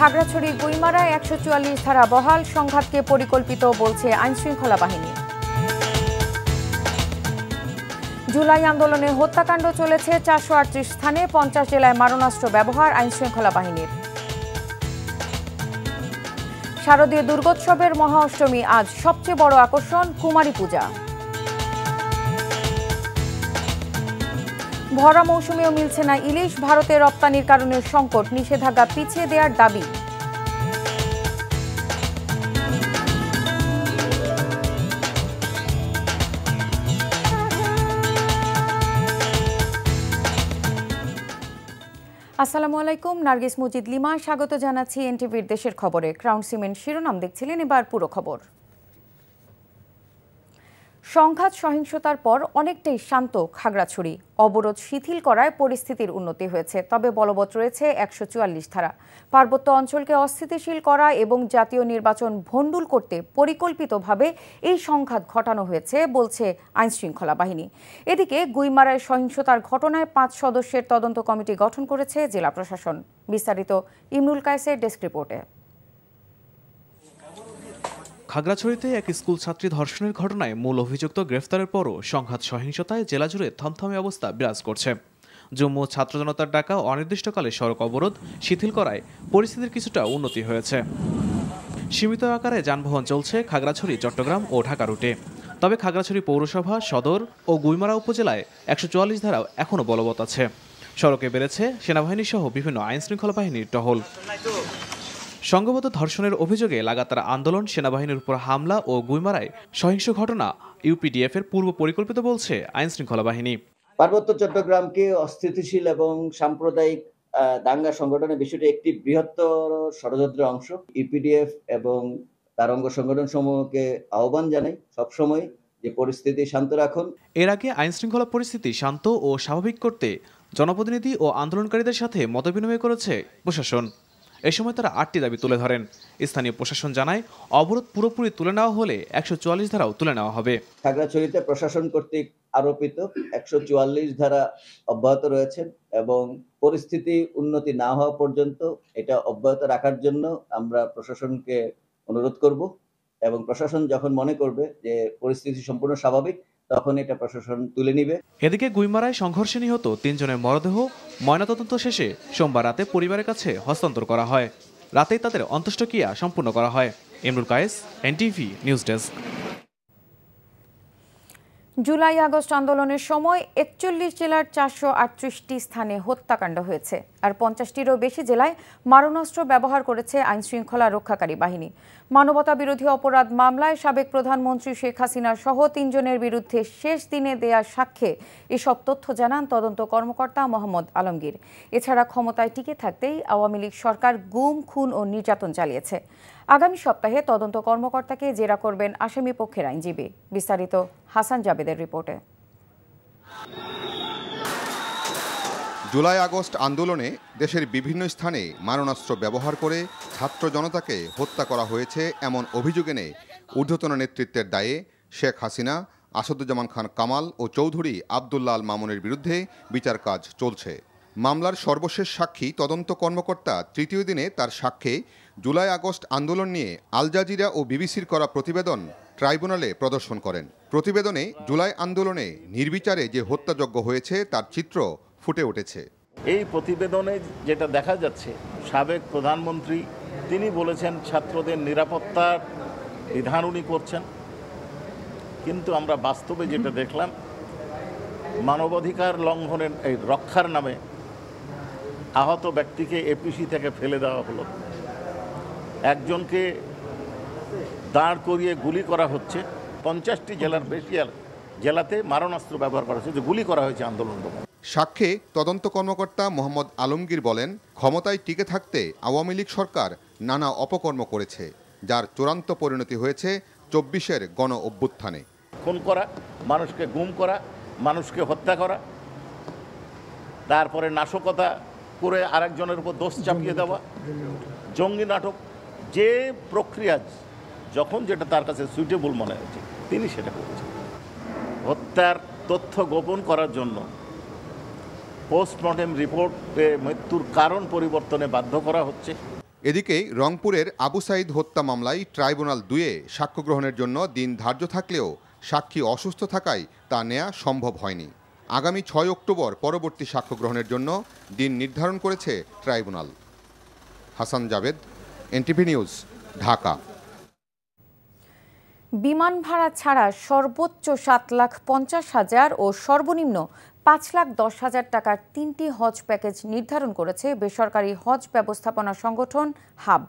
খাগড়াছড়ি গুইমারায় ১৪৪ ধারা বহাল, সংঘাতকে পরিকল্পিত বলছে আইনশৃঙ্খলা বাহিনী। জুলাই আন্দোলনে হত্যাকাণ্ড চলেছে ৪৩৮ স্থানে, ৫০ জেলায় মারণাস্ত্র ব্যবহার আইনশৃঙ্খলা বাহিনীর। শারদীয় দুর্গোৎসবের মহা অষ্টমী আজ সবচেয়ে বড় আকর্ষণ কুমারী পূজা। ভরা মৌসুমেও মিলছে না ইলিশ, ভারতে রপ্তানির কারণে সংকট, নিষেধাজ্ঞা পিছিয়ে দেওয়ার দাবি। আসসালামু আলাইকুম, নার্গিস মুজিদ লিমা স্বাগত জানাচ্ছি এনটিভির দেশের খবরে। ক্রাউন সিমেন্ট শিরোনাম দেখছিলেন, এবার পুরো খবর। সংঘাত সহিংসতার পর অনেকটাই শান্ত খাগড়াছড়ি। অবরোধ শিথিল করায় পরিস্থিতির উন্নতি হয়েছে, তবে বলবৎ রয়েছে ১৪৪ ধারা। পার্বত্য অঞ্চলকে অস্থিতিশীল করা এবং জাতীয় নির্বাচন ভণ্ডুল করতে পরিকল্পিতভাবে এই সংঘাত ঘটানো হয়েছে বলছে আইনশৃঙ্খলা বাহিনী। এদিকে গুইমারায় সহিংসতার ঘটনায় ৫ সদস্যের তদন্ত কমিটি গঠন করেছে জেলা প্রশাসন। বিস্তারিত ইমরুল কায়েসের ডেস্ক রিপোর্টে। খাগড়াছড়িতে এক স্কুল ছাত্রী ধর্ষণের ঘটনায় মূল অভিযুক্ত গ্রেফতারের পরও সংঘাত সহিংসতায় জেলা জুড়ে থমথমে অবস্থা বিরাজ করছে। জম্মু ছাত্র জনতার ডাকা অনির্দিষ্টকালে সড়ক অবরোধ শিথিল করায় পরিস্থিতির কিছুটা উন্নতি হয়েছে। সীমিত আকারে যানবাহন চলছে খাগড়াছড়ি, চট্টগ্রাম ও ঢাকা রুটে। তবে খাগড়াছড়ি পৌরসভা, সদর ও গুইমারা উপজেলায় ১৪৪ ধারা এখনও বলবৎ আছে। সড়কে বেড়েছে সেনাবাহিনী সহ বিভিন্ন আইনশৃঙ্খলা বাহিনীর টহল। সংঘবদ্ধ ধর্ষণের অভিযোগে লাগাতার আন্দোলন, সেনাবাহিনীর উপর হামলা ও গুইমারায় সহিংস ঘটনা ইউপিডিএফ এর পূর্ব পরিকল্পিত বলছে আইনশৃঙ্খলা বাহিনী। পার্বত্য চট্টগ্রামকে অস্থিতিশীল এবং সাম্প্রদায়িক দাঙ্গা সংগঠনের বিষয়টি একটি বৃহত্তর ষড়যন্ত্রের অংশ। ইউপিডিএফ এবং তার অঙ্গ সংগঠন সমূহকে আহ্বান জানাই সবসময় যে পরিস্থিতি শান্ত রাখুন। এর আগে আইনশৃঙ্খলা পরিস্থিতি শান্ত ও স্বাভাবিক করতে জনপ্রতিনিধি ও আন্দোলনকারীদের সাথে মতবিনিময় করেছে প্রশাসন। এ সময় তারা 8টি দাবি তুলে ধরেন। স্থানীয় প্রশাসন জানায়, অবরোধ পুরোপুরি তুলে নেওয়া হলে ১৪৪ ধারাও তুলে নেওয়া হবে। খাগড়াছড়িতে প্রশাসন কর্তৃক আরোপিত ১৪৪ ধারা অব্যাহত রয়েছে এবং পরিস্থিতি উন্নতি না হওয়া পর্যন্ত এটা অব্যাহত রাখার জন্য আমরা প্রশাসনকে অনুরোধ করব এবং প্রশাসন যখন মনে করবে যে পরিস্থিতি সম্পূর্ণ স্বাভাবিক তখন এটা প্রশাসন তুলে নিবে। এদিকে গুইমারায় সংঘর্ষে নিহত ৩ জনের মরদেহ ময়নাতদন্ত শেষে সোমবার রাতে পরিবারের কাছে হস্তান্তর করা হয়। রাতেই তাদের অন্ত্যেষ্টিক্রিয়া সম্পূর্ণ করা হয়। Imrul Kayes, NTV news desk. জুলাই আগস্ট আন্দোলনের সময় ৪১ জেলার ৪৩৮টি স্থানে হত্যাকাণ্ড হয়েছে, আর ৫০টিরও বেশি জেলায় মারণাস্ত্র ব্যবহার করেছে আইনশৃঙ্খলা রক্ষাকারী বাহিনী। মানবতা বিরোধী অপরাধ মামলায় সাবেক প্রধানমন্ত্রী শেখ হাসিনা সহ ৩ জনের বিরুদ্ধে শেষ দিনে দেয়া সাক্ষ্যে এসব তথ্য জানান তদন্ত কর্মকর্তা মোহাম্মদ আলমগীর। এছাড়া ক্ষমতায় টিকে থাকতেই আওয়ামী লীগ সরকার গুম, খুন ও নির্যাতন চালিয়েছে। আগামী সপ্তাহে তদন্ত কর্মকর্তাকে জেরা করবেন আসামি পক্ষের আইনজীবী। বিস্তারিত হাসান জাবেদের রিপোর্টে। জুলাই আগস্ট আন্দোলনে দেশের বিভিন্ন স্থানে মারণাস্ত্র ব্যবহার করে ছাত্র জনতাকে হত্যা করা হয়েছে এমন অভিযোগ এনে ঊর্ধ্বতন নেতৃত্বের দায়ে শেখ হাসিনা, আসাদুজ্জামান খান কামাল ও চৌধুরী আবদুল্লাহ আল মামুনের বিরুদ্ধে বিচার কাজ চলছে। মামলার সর্বশেষ সাক্ষী তদন্ত কর্মকর্তা তৃতীয় দিনে তার সাক্ষ্যে জুলাই আগস্ট আন্দোলন নিয়ে আল জাজিরা ও বিবিসির করা প্রতিবেদন ট্রাইব্যুনালে প্রদর্শন করেন। প্রতিবেদনে জুলাই আন্দোলনে নির্বিচারে যে হত্যাযজ্ঞ হয়েছে তার চিত্র ফুটে উঠেছে। এই প্রতিবেদনে যেটা দেখা যাচ্ছে, সাবেক প্রধানমন্ত্রী তিনি বলেছেন ছাত্রদের নিরাপত্তার বিধান উনি করছেন, কিন্তু আমরা বাস্তবে যেটা দেখলাম, মানবাধিকার লঙ্ঘনের এই রক্ষার নামে আহত ব্যক্তিকে এপিসি থেকে ফেলে দেওয়া হলো, একজনকে দাঁড় করিয়ে গুলি করা হচ্ছে। ৫০টি জেলার বেশি জেলাতে মারণাস্ত্র ব্যবহার করা হচ্ছে, গুলি করা হয়েছে আন্দোলন দমন। সাক্ষ্যে তদন্ত কর্মকর্তা মোহাম্মদ আলমগীর বলেন, ক্ষমতায় টিকে থাকতে আওয়ামী লীগ সরকার নানা অপকর্ম করেছে, যার চূড়ান্ত পরিণতি হয়েছে ২৪-এর গণ অভ্যুত্থানে। খুন করা, মানুষকে গুম করা, মানুষকে হত্যা করা, তারপরে নাশকতা করে আরেকজনের উপর দোষ চাপিয়ে দেওয়া, জঙ্গি নাটক, যে প্রক্রিয়া যখন যেটা তার কাছে সুইটেবল মনে হচ্ছে তিনি সেটা করেছেন। হত্যার তথ্য গোপন করার জন্য পোস্টমর্টেম রিপোর্টে মৃত্যুর কারণ পরিবর্তনে বাধ্য করা হচ্ছে। এদিকে রংপুরের আবু সাইদ হত্যা মামলায় ট্রাইব্যুনাল 2-এ সাক্ষ্য গ্রহণের জন্য দিন ধার্য থাকলেও সাক্ষী অসুস্থ থাকায় তা নেওয়া সম্ভব হয়নি। আগামী 6 অক্টোবর পরবর্তী সাক্ষ্য গ্রহণের জন্য দিন নির্ধারণ করেছে tribunal. Hasan Javed, NTV news, Dhaka. বিমান ভাড়া ছাড়া সর্বোচ্চ 7,50,000 ও সর্বনিম্ন 5,10,000 টাকার 3টি হজ প্যাকেজ নির্ধারণ করেছে বেসরকারি হজ ব্যবস্থাপনা সংগঠন হাব।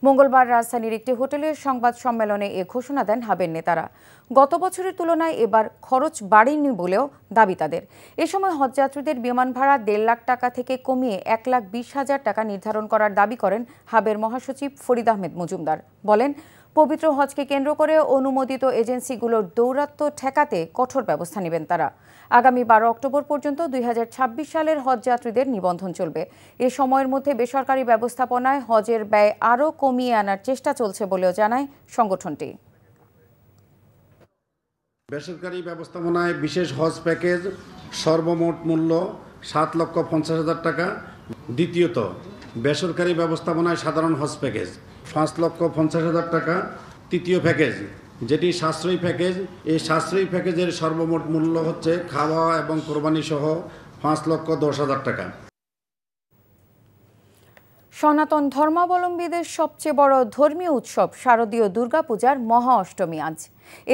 মঙ্গলবার রাজধানীর একটি হোটেলের সংবাদ সম্মেলনে এ ঘোষণা দেন হাবের নেতারা। গত বছরের তুলনায় এবার খরচ বাড়েনি বলেও দাবি তাদের। এ সময় হজযাত্রীদের বিমান ভাড়া 1.5 লাখ টাকা থেকে কমিয়ে 1,20,000 টাকা নির্ধারণ করার দাবি করেন হাবের মহাসচিব ফরিদ আহমেদ মজুমদার। বলেন, পবিত্র হজকে কেন্দ্র করে অনুমোদিত এজেন্সিগুলোর দৌরাত্ম্য ঠেকাতে কঠোর ব্যবস্থা নেবেন তারা। আগামী 12 অক্টোবর পর্যন্ত 2026 সালের হজযাত্রীদের নিবন্ধন চলবে। এ সময়ের মধ্যে বেসরকারি ব্যবস্থাপনায় হজের ব্যয় আরও কমিয়ে আনার চেষ্টা চলছে বলেও জানায় সংগঠনটি। বেসরকারি ব্যবস্থাপনায় বিশেষ হজ প্যাকেজ সর্বমোট মূল্য 7,50,000 টাকা। দ্বিতীয়ত, বেসরকারি ব্যবস্থাপনায় সাধারণ হজ প্যাকেজ 5,50,000 টাকা। তৃতীয় প্যাকেজ, যেটি সাশ্রয়ী প্যাকেজ, এই সাশ্রয়ী প্যাকেজের সর্বমোট মূল্য হচ্ছে খাওয়া এবং কোরবানি সহ 5,10,000 টাকা। সনাতন ধর্মাবলম্বীদের সবচেয়ে বড় ধর্মীয় উৎসব শারদীয় দুর্গাপূজার মহা অষ্টমী আজ।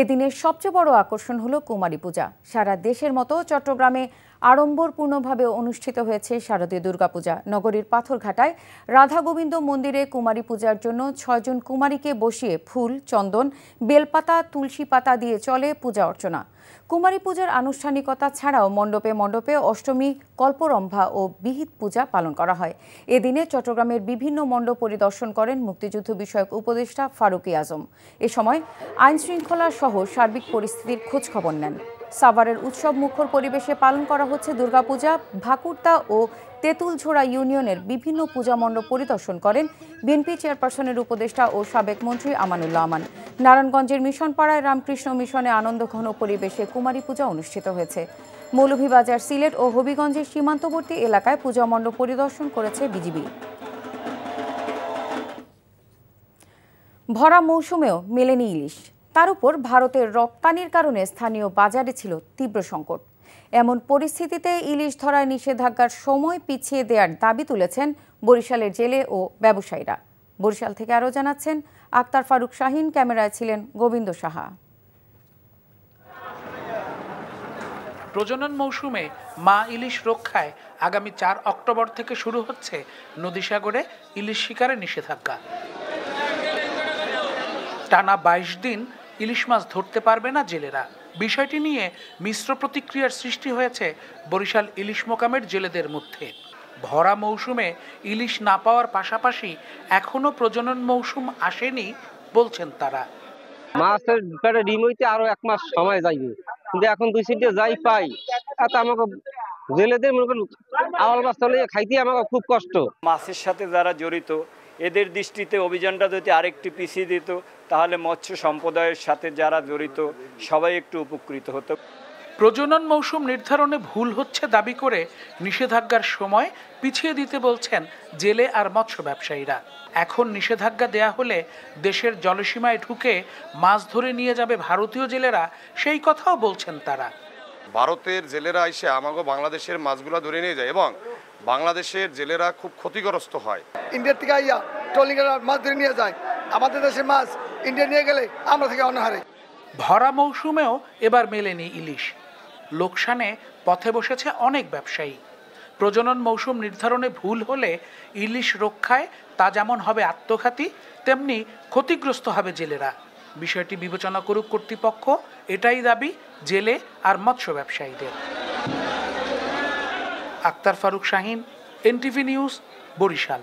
এদিনের সবচেয়ে বড় আকর্ষণ হলো কুমারী পূজা। সারা দেশের মতো চট্টগ্রামে আড়ম্বরপূর্ণভাবে অনুষ্ঠিত হয়েছে শারদীয় দুর্গাপূজা। নগরীর পাথরঘাটায় রাধা গোবিন্দ মন্দিরে কুমারী পূজার জন্য 6 জন কুমারীকে বসিয়ে ফুল, চন্দন, বেলপাতা, তুলসী পাতা দিয়ে চলে পূজা অর্চনা। কুমারী পূজার আনুষ্ঠানিকতা ছাড়াও মণ্ডপে মণ্ডপে অষ্টমী, কল্পরম্ভা ও বিহিত পূজা পালন করা হয়। এদিনে চট্টগ্রামের বিভিন্ন মণ্ডপ পরিদর্শন করেন মুক্তিযুদ্ধ বিষয়ক উপদেষ্টা ফারুক আজম। এ সময় আইন শৃঙ্খলা সহ সার্বিক পরিস্থিতির খোঁজ খবর নেন। সাভারের উৎসব মুখর পরিবেশে পালন করা হচ্ছে দুর্গাপূজা। ভাকুরতা ও তেঁতুলঝোড়া ইউনিয়নের বিভিন্ন পূজা মণ্ডপ পরিদর্শন করেন বিএনপি চেয়ারপারসনের উপদেষ্টা ও সাবেক মন্ত্রী আমানুল্লাহ আমান। নারায়ণগঞ্জের মিশনপাড়ায় রামকৃষ্ণ মিশনে আনন্দঘন পরিবেশে কুমারী পূজা অনুষ্ঠিত হয়েছে। মৌলভীবাজার, সিলেট ও হবিগঞ্জের সীমান্তবর্তী এলাকায় পূজা মণ্ডপ পরিদর্শন করেছে বিজিবি। ভরা মৌসুমেও মেলেনি ইলিশ। তার উপর ভারতের রপ্তানির কারণে স্থানীয় বাজারে ছিল তীব্র সংকট। এমন পরিস্থিতিতে ইলিশ ধরায় নিষেধাজ্ঞার সময় পিছিয়ে দেওয়ার দাবি তুলেছেন বরিশালের জেলে ও ব্যবসায়ীরা। বরিশাল থেকে আরও জানাচ্ছেন আক্তার ফারুক শাহিন, ক্যামেরায় ছিলেন গোবিন্দ সাহা। প্রজনন মৌসুমে মা ইলিশ রক্ষায় আগামী 4 অক্টোবর থেকে শুরু হচ্ছে নদীসাগরে ইলিশ শিকারে নিষেধাজ্ঞা। টানা 22 দিন ইলিশ মাছ ধরতে পারবে না জেলেরা। বিষয়টি নিয়ে মিশ্র প্রতিক্রিয়ার সৃষ্টি হয়েছে বরিশাল ইলিশ মোকামের জেলেদের মধ্যে। ভরা মৌসুমে ইলিশ না পাওয়ার পাশাপাশি এখনো প্রজনন মৌসুম আসেনি বলছেন তারা। মাছের পেটে ডিম হইতে আরো 1 মাস সময় যাইবে, কিন্তু এখন 2-3টে যাই পাই, তাতে আমাকে জেলেদের মনে করেন আওয়াল মাছ চলে খাইতে আমাকে খুব কষ্ট। মাছের সাথে যারা জড়িত এদের দৃষ্টিতে অভিযানটা যদি আরেকটু পিছিয়ে দিত তাহলে মৎস্য সম্প্রদায়ের সাথে যারা জড়িত সবাই একটু উপকৃত হতো। প্রজনন মৌসুম নির্ধারণে ভুল হচ্ছে দাবি করে নিষেধাজ্ঞার সময় পিছিয়ে দিতে বলছেন জেলে আর মৎস্য ব্যবসায়ীরা। এখন নিষেধাজ্ঞা দেয়া হলে দেশের জলসীমায় ঢুকে মাছ ধরে নিয়ে যাবে ভারতীয় জেলেরা, সেই কথাও বলছেন তারা। ভারতের জেলেরা এসে আমাকে বাংলাদেশের মাছগুলো ধরে নিয়ে যায় এবং বাংলাদেশের জেলেরা খুব ক্ষতিগ্রস্ত হয়। ইন্ডিয়া থেকে আইয়া ট্রলিং এর মাছ ধরে নিয়ে যায়, আমাদের দেশের মাছ ইন্ডিয়া নিয়ে গেলে আমরা থেকে অনাহারে। ভরা মৌসুমেও এবার মেলেনি ইলিশ। লোকসানে পথে বসেছে অনেক ব্যবসায়ী। প্রজনন মৌসুম নির্ধারণে ভুল হলে ইলিশ রক্ষায় তা যেমন হবে আত্মঘাতী, তেমনি ক্ষতিগ্রস্ত হবে জেলেরা। বিষয়টি বিবেচনা করুক কর্তৃপক্ষ, এটাই দাবি জেলে আর মৎস্য ব্যবসায়ীদের। Akhtar Faruk Shahin, NTV news, Barisal.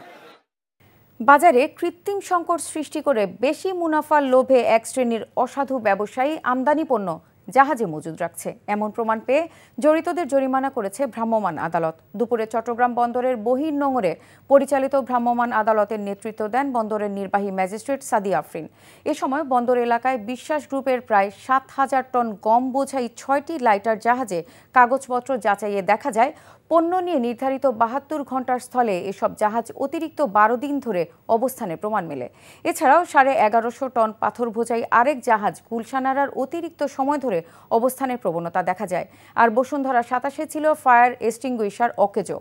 বাজারে কৃত্রিম সংকট সৃষ্টি করে বেশি মুনাফার লোভে এক শ্রেণীর অসাধু ব্যবসায়ী আমদানি পণ্য জাহাজে মজুদ রাখছে, এমন প্রমাণ পেয়ে জড়িতদের জরিমানা করেছে ভ্রাম্যমাণ আদালত। দুপুরে চট্টগ্রাম বন্দরের বহির্নোঙরে পরিচালিত ভ্রাম্যমাণ আদালতের নেতৃত্ব দেন বন্দরের নির্বাহী ম্যাজিস্ট্রেট সাদিয়া আফরিন। এ সময় বন্দর এলাকায় বিশ্বাস গ্রুপের প্রায় 7,000 টন গম বোঝাই 6টি লাইটার জাহাজে কাগজপত্র যাচাইয়ে দেখা যায় পণ্য নিয়ে নির্ধারিত ৭২ ঘন্টার স্থলে এসব জাহাজ অতিরিক্ত ১২ দিন ধরে অবস্থানের প্রমাণ মেলে। এছাড়াও ১১৫০ টন পাথর বোঝাই আরেক জাহাজ গুলশানারার অতিরিক্ত সময় ধরে অবস্থানের প্রবণতা দেখা যায়। আর বসুন্ধরা ২৭-এ ছিল ফায়ার এক্সটিংগুইশার অকেজো।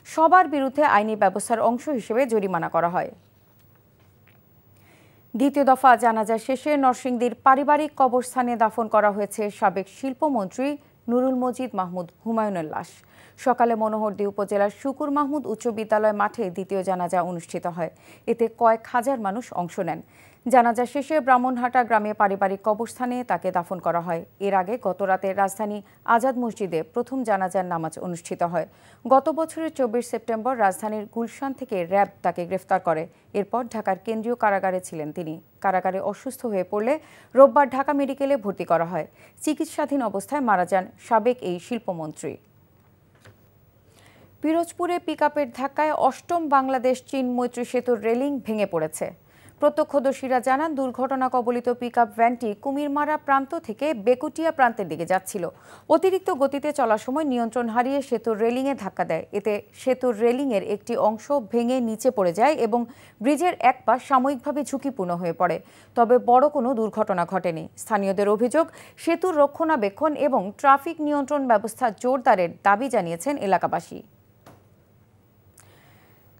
সবার বিরুদ্ধে আইনি ব্যবস্থার অংশ হিসেবে জরিমানা করা হয়। দ্বিতীয় দফা জানাজা শেষে নরসিংদীর পারিবারিক কবরস্থানে দাফন করা হয়েছে সাবেক শিল্পমন্ত্রী নুরুল মজিদ মাহমুদ হুমায়ুনের লাশ। সকালে মনোহরদী উপজেলার শুকুর মাহমুদ উচ্চ বিদ্যালয় মাঠে দ্বিতীয় জানাজা অনুষ্ঠিত হয়। এতে কয়েক হাজার মানুষ অংশ নেন। জানাজা শেষে ব্রাহ্মণহাটা গ্রামে পারিবারিক কবরস্থানে তাকে দাফন করা হয়। এর আগে গতরাতে রাজধানী আজাদ মসজিদে প্রথম জানাজার নামাজ অনুষ্ঠিত হয়। গত বছরের ২৪ সেপ্টেম্বর রাজধানীর গুলশান থেকে র্যাব তাকে গ্রেফতার করে। এরপর ঢাকার কেন্দ্রীয় কারাগারে ছিলেন তিনি। কারাগারে অসুস্থ হয়ে পড়লে রোববার ঢাকা মেডিকেলে ভর্তি করা হয়। চিকিৎসাধীন অবস্থায় মারা যান সাবেক এই শিল্পমন্ত্রী। পিরোজপুরে পিকআপের ধাক্কায় ৮ম বাংলাদেশ চীন মৈত্রী সেতুর রেলিং ভেঙে পড়েছে। প্রত্যক্ষদর্শীরা জানান, দুর্ঘটনা কবলিত পিকআপ ভ্যানটি কুমিরমারা প্রান্ত থেকে বেকুটিয়া প্রান্তের দিকে যাচ্ছিল। অতিরিক্ত গতিতে চলার সময় নিয়ন্ত্রণ হারিয়ে সেতুর রেলিংয়ে ধাক্কা দেয়। এতে সেতুর রেলিংয়ের একটি অংশ ভেঙে নিচে পড়ে যায় এবং ব্রিজের এক পাশ সাময়িকভাবে ঝুঁকিপূর্ণ হয়ে পড়ে। তবে বড় কোনো দুর্ঘটনা ঘটেনি। স্থানীয়দের অভিযোগ, সেতুর রক্ষণাবেক্ষণ এবং ট্রাফিক নিয়ন্ত্রণ ব্যবস্থা জোরদারের দাবি জানিয়েছেন এলাকাবাসী।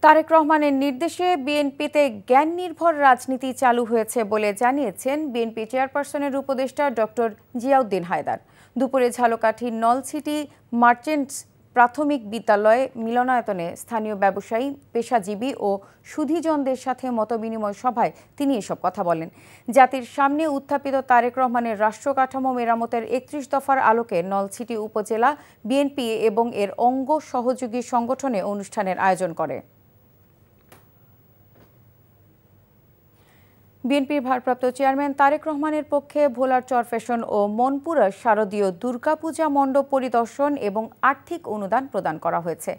তারেক রহমানের নির্দেশে বিএনপিতে জ্ঞান নির্ভর রাজনীতি চালু হয়েছে বলে জানিয়েছেন বিএনপি চেয়ারপারসনের উপদেষ্টা ডক্টর জিয়াউদ্দিন হায়দার। দুপুরে ঝালকাঠির নলছিটি মার্চেন্টস প্রাথমিক বিদ্যালয় মিলনায়তনে স্থানীয় ব্যবসায়ী, পেশাজীবী ও সুধীজনদের সাথে মতবিনিময় সভায় তিনি এসব কথা বলেন। জাতির সামনে উত্থাপিত তারেক রহমানের রাষ্ট্র কাঠামো মেরামতের ৩১ দফার আলোকে নলছিটি উপজেলা বিএনপি এবং এর অঙ্গ সহযোগী সংগঠনে অনুষ্ঠানের আয়োজন করে। বিএনপির ভারপ্রাপ্ত চেয়ারম্যান তারেক রহমানের পক্ষে ভোলার চরফ্যাশন ও মনপুরা শারদীয় দুর্গাপূজা মণ্ডপ পরিদর্শন এবং আর্থিক অনুদান প্রদান করা হয়েছে।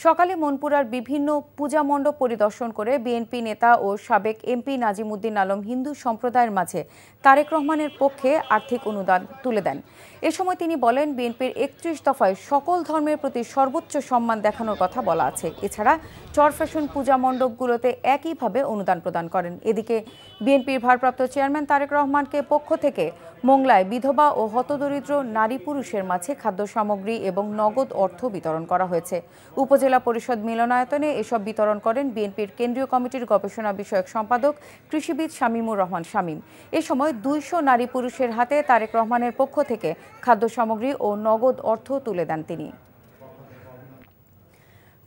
সকালে মনপুরার বিভিন্ন পূজা মণ্ডপ পরিদর্শন করে বিএনপি নেতা ও সাবেক এমপি নাজিমুদ্দিন আলম হিন্দু সম্প্রদায়ের মাঝে তারেক রহমানের পক্ষে আর্থিক অনুদান তুলে দেন। এ সময় তিনি বলেন, বিএনপির ৩১ দফায় সকল ধর্মের প্রতি সর্বোচ্চ সম্মান দেখানোর কথা বলা আছে। এছাড়া চরফ্যাশন পূজা মণ্ডপগুলোতে একইভাবে অনুদান প্রদান করেন। এদিকে বিএনপির ভারপ্রাপ্ত চেয়ারম্যান তারেক রহমানকে পক্ষ থেকে মোংলায় বিধবা ও হতদরিদ্র নারী পুরুষের মাঝে খাদ্য সামগ্রী এবং নগদ অর্থ বিতরণ করা হয়েছে। উপজেলা পরিষদ মিলনায়তনে এসব বিতরণ করেন বিএনপির কেন্দ্রীয় কমিটির গবেষণা বিষয়ক সম্পাদক কৃষিবিদ শামীমুর রহমান শামীম। এ সময় ২০০ নারী পুরুষের হাতে তারেক রহমানের পক্ষ থেকে খাদ্য সামগ্রী ও নগদ অর্থ তুলে দেন তিনি।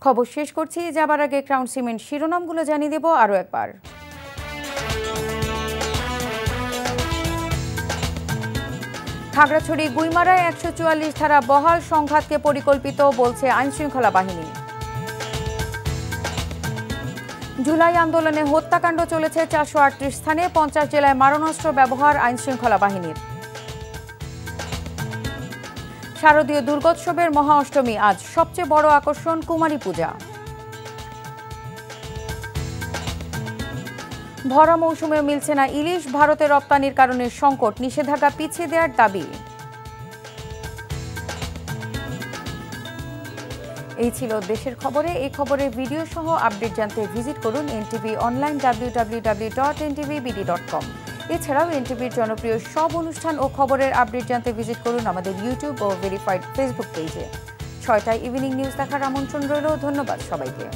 খবর শেষ করছি, যাবার আগে ক্রাউন সিমেন্ট শিরোনামগুলো জানিয়ে দেব আরও একবার। খাগড়াছড়ি গুইমারায় ১৪৪ ধারা বহাল, সংঘাতকে পরিকল্পিত বলছে আইনশৃঙ্খলা বাহিনী। জুলাই আন্দোলনে হত্যাকাণ্ড চলেছে ৪৩৮ স্থানে, ৫০ জেলায় মারণাস্ত্র ব্যবহার আইনশৃঙ্খলা বাহিনীর। শারদীয় দুর্গোৎসবের মহা অষ্টমী আজ, সবচেয়ে বড় আকর্ষণ কুমারী পূজা। ভরা মৌসুমেও মিলছে না ইলিশ, ভারতে রপ্তানির কারণে সংকট, নিষেধাজ্ঞা পিছিয়ে দেওয়ার দাবি। এই ছিল দেশের খবরে। এই খবরের ভিডিও সহ আপডেট জানতে ভিজিট করুন এনটিভি অনলাইন www.ntvbd.com। এছাড়াও এনটিভির জনপ্রিয় সব অনুষ্ঠান ও খবরের আপডেট জানতে ভিজিট করুন আমাদের ইউটিউব ও ভেরিফাইড ফেসবুক পেজে। ৬টায় ইভিনিং নিউজ দেখার আমন্ত্রণ রইল। ধন্যবাদ সবাইকে।